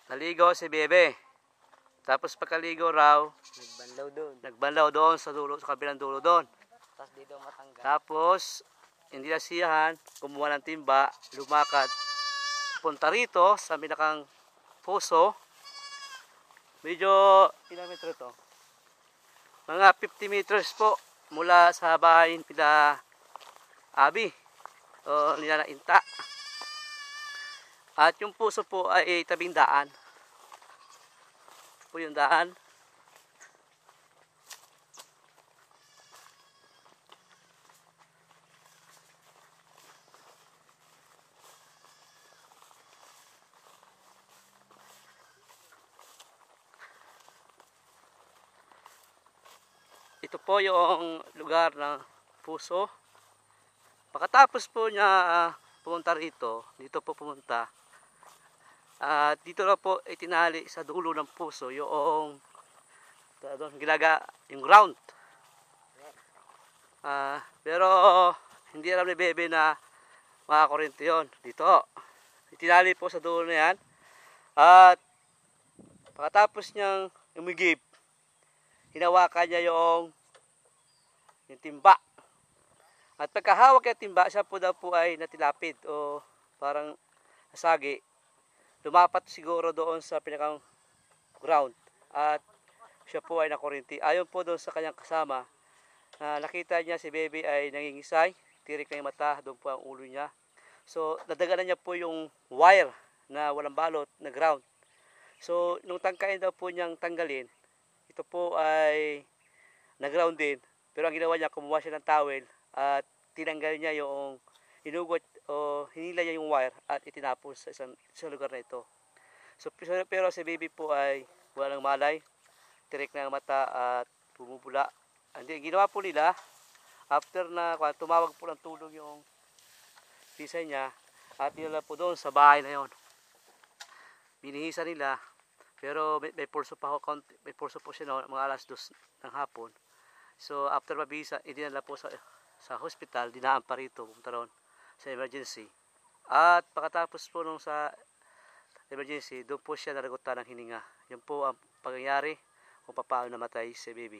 Naligo si Bebe. Tapos pagkaligo raw, Nagbanlaw doon. sa dulo, sa kabilang dulo doon. Tapos dito matanggal. Tapos, hindi nasiyahan, kumuha ng timba, lumakad, punta rito sa pinakang puso. Medyo, ilang metro ito? Mga 50 meters po mula sa bahay pila Abi o nila na Inta. At yung puso po ay tabing daan. Po yung daan. Ito po yung lugar ng puso. Pagkatapos po niya pumunta rito, dito po pumunta. Dito na po itinali sa dulo ng puso yung yung ground. Pero hindi alam ni Bebe na makakurente yun. Dito. Itinali po sa dulo na yan. At pagkatapos niyang umigib, hinawakan niya yung timba. At pagkahawak niya timba, siya po daw po ay natilapid o parang nasagi. Lumapat siguro doon sa pinakang ground at siya po ay nakurinti. Ayon po doon sa kanyang kasama, nakita niya si Bebe ay nangingisay, tirik na yung mata, doon po ang ulo niya. So nadaganan niya po yung wire na walang balot na ground. So nung tangkain daw po niyang tanggalin, ito po ay na-ground din. Pero ang ginawa niya, kumuha siya ng towel at tinanggal niya yung hinugot o hinila niya yung wire at itinapos sa lugar na ito. So, pero si Bebe po ay walang malay, tirik na ang mata at bumubula. Ang ginawa po nila, after na tumawag po ng tulong yung pisay niya at nila po doon sa bahay na yon. Binihisa nila, pero may pulso pa ho, may pulso po siya no, mga alas 2 ng hapon. So after mabisa, idinala po sa hospital, dinaan pa rito, pumunta ron sa emergency. At pagkatapos po nung sa emergency, doon po siya naragutan ng hininga. Yan po ang pangyayari kung paano namatay si Bebe.